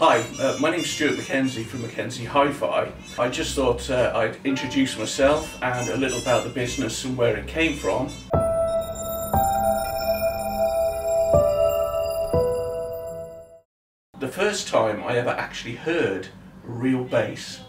Hi, my name's Stuart Mackenzie from Mackenzie Hi Fi. I just thought I'd introduce myself and a little about the business and where it came from. The first time I ever actually heard real bass,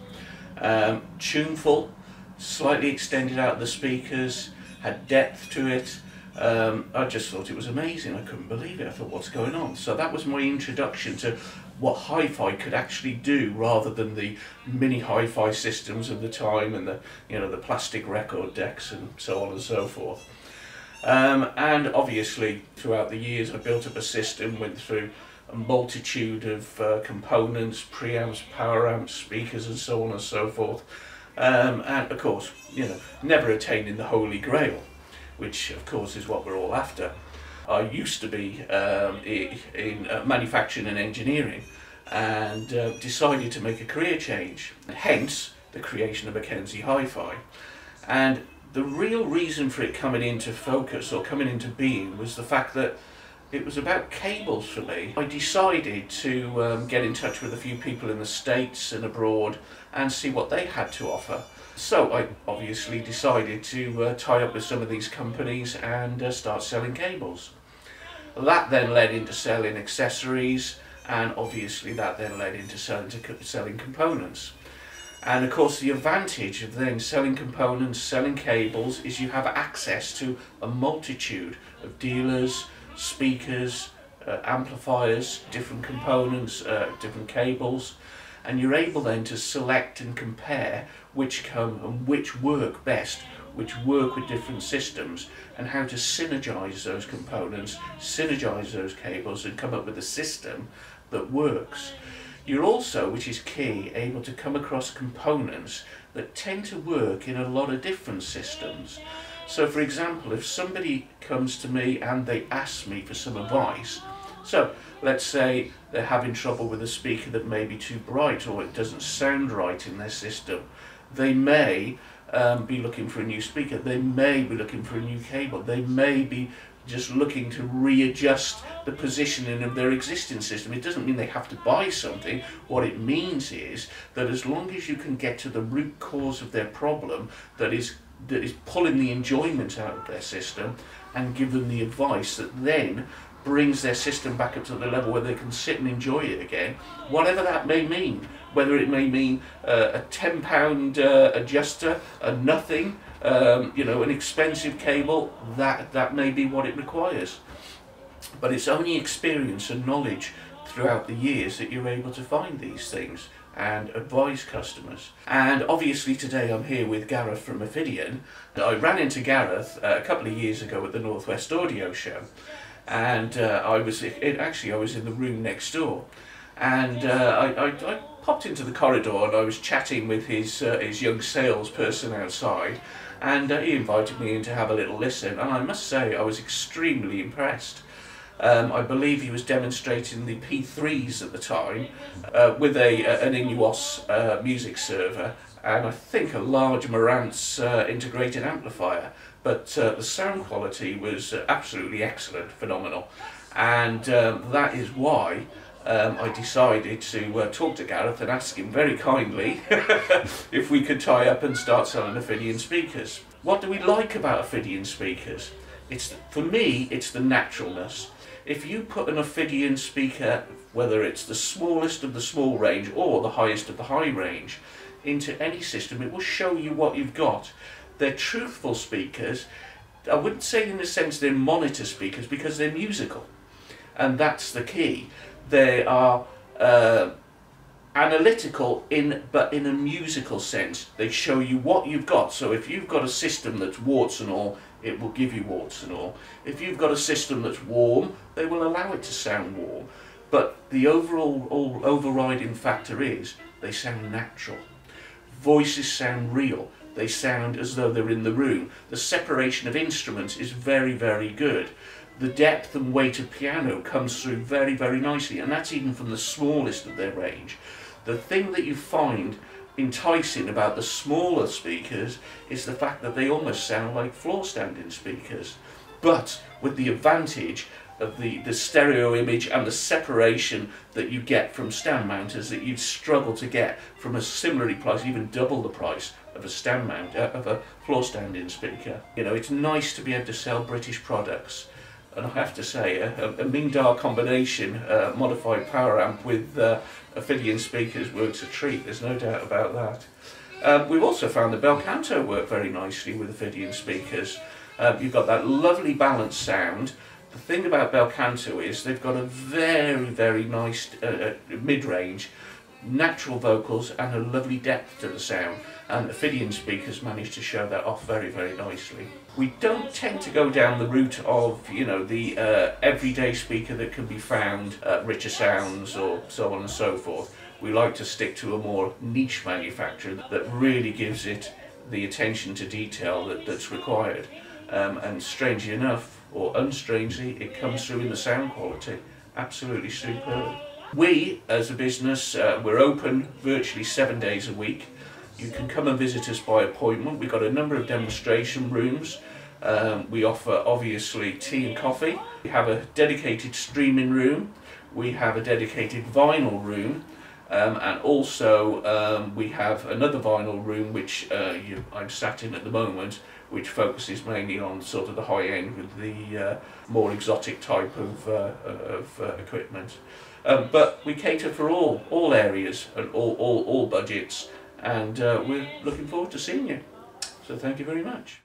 tuneful, slightly extended out the speakers, had depth to it. I just thought it was amazing. I couldn't believe it. I thought, what's going on? So that was my introduction to what hi-fi could actually do, rather than the mini hi-fi systems of the time and the plastic record decks and so on and so forth. And obviously throughout the years I built up a system, went through a multitude of components, preamps, power amps, speakers and so on and so forth. And of course, never attaining the holy grail, which of course is what we're all after. I used to be in manufacturing and engineering, and decided to make a career change, hence the creation of Mackenzie Hi Fi. And the real reason for it coming into focus or coming into being was the fact that it was about cables for me. I decided to get in touch with a few people in the States and abroad and see what they had to offer. So I obviously decided to tie up with some of these companies and start selling cables. That then led into selling accessories, and obviously that then led into selling components. And of course the advantage of then selling components, selling cables, is you have access to a multitude of dealers, speakers, amplifiers, different components, different cables, and you're able then to select and compare which come and which work best, which work with different systems, and how to synergize those components, synergize those cables, and come up with a system that works. You're also, which is key, able to come across components that tend to work in a lot of different systems. So for example, if somebody comes to me and they ask me for some advice, so let's say they're having trouble with a speaker that may be too bright or it doesn't sound right in their system, they may be looking for a new speaker, they may be looking for a new cable, they may be just looking to readjust the positioning of their existing system. It doesn't mean they have to buy something. What it means is that as long as you can get to the root cause of their problem, that is pulling the enjoyment out of their system, and give them the advice that then brings their system back up to the level where they can sit and enjoy it again, whatever that may mean. Whether it may mean a £10 adjuster, a nothing, an expensive cable, that may be what it requires. But it's only experience and knowledge throughout the years that you're able to find these things and advise customers. And obviously today I'm here with Gareth from Ophidian. I ran into Gareth a couple of years ago at the Northwest Audio Show, and I was in the room next door, and I popped into the corridor and I was chatting with his young salesperson outside, and he invited me in to have a little listen, and I must say I was extremely impressed. I believe he was demonstrating the P3s at the time with an Inuos music server, and I think a large Marantz integrated amplifier. But the sound quality was absolutely excellent, phenomenal, and that is why I decided to talk to Gareth and ask him very kindly if we could tie up and start selling Ophidian speakers. What do we like about Ophidian speakers? For me, it's the naturalness. If you put an Ophidian speaker, whether it's the smallest of the small range or the highest of the high range, into any system, it will show you what you've got. They're truthful speakers. I wouldn't say in the sense they're monitor speakers, because they're musical, and that's the key. They are analytical but in a musical sense. They show you what you've got. So if you've got a system that's warts and all, it will give you warts and all. If you've got a system that's warm, they will allow it to sound warm. But the overriding factor is they sound natural. Voices sound real. They sound as though they're in the room. The separation of instruments is very, very good. The depth and weight of piano comes through very, very nicely, and that's even from the smallest of their range. The thing that you find enticing about the smaller speakers is the fact that they almost sound like floor standing speakers, but with the advantage of the stereo image and the separation that you get from stand mounters that you'd struggle to get from a similarly priced, even double the price of a stand mount, of a floor standing speaker. You know, it's nice to be able to sell British products. And I have to say, a Ming-Da combination modified power amp with Ophidian speakers works a treat, there's no doubt about that. We've also found the bel canto work very nicely with Ophidian speakers. You've got that lovely balanced sound. The thing about bel canto is they've got a very, very nice mid-range, natural vocals and a lovely depth to the sound, and Ophidian speakers manage to show that off very, very nicely. We don't tend to go down the route of, you know, the everyday speaker that can be found at richer sounds or so on and so forth. We like to stick to a more niche manufacturer that really gives it the attention to detail that's required. And strangely enough, or unstrangely, it comes through in the sound quality. Absolutely superb. We, as a business, we're open virtually 7 days a week. You can come and visit us by appointment. We've got a number of demonstration rooms. We offer, obviously, tea and coffee. We have a dedicated streaming room. We have a dedicated vinyl room. And also we have another vinyl room which I'm sat in at the moment, which focuses mainly on sort of the high end with the more exotic type of equipment. But we cater for all areas and all budgets, and we're looking forward to seeing you. So thank you very much.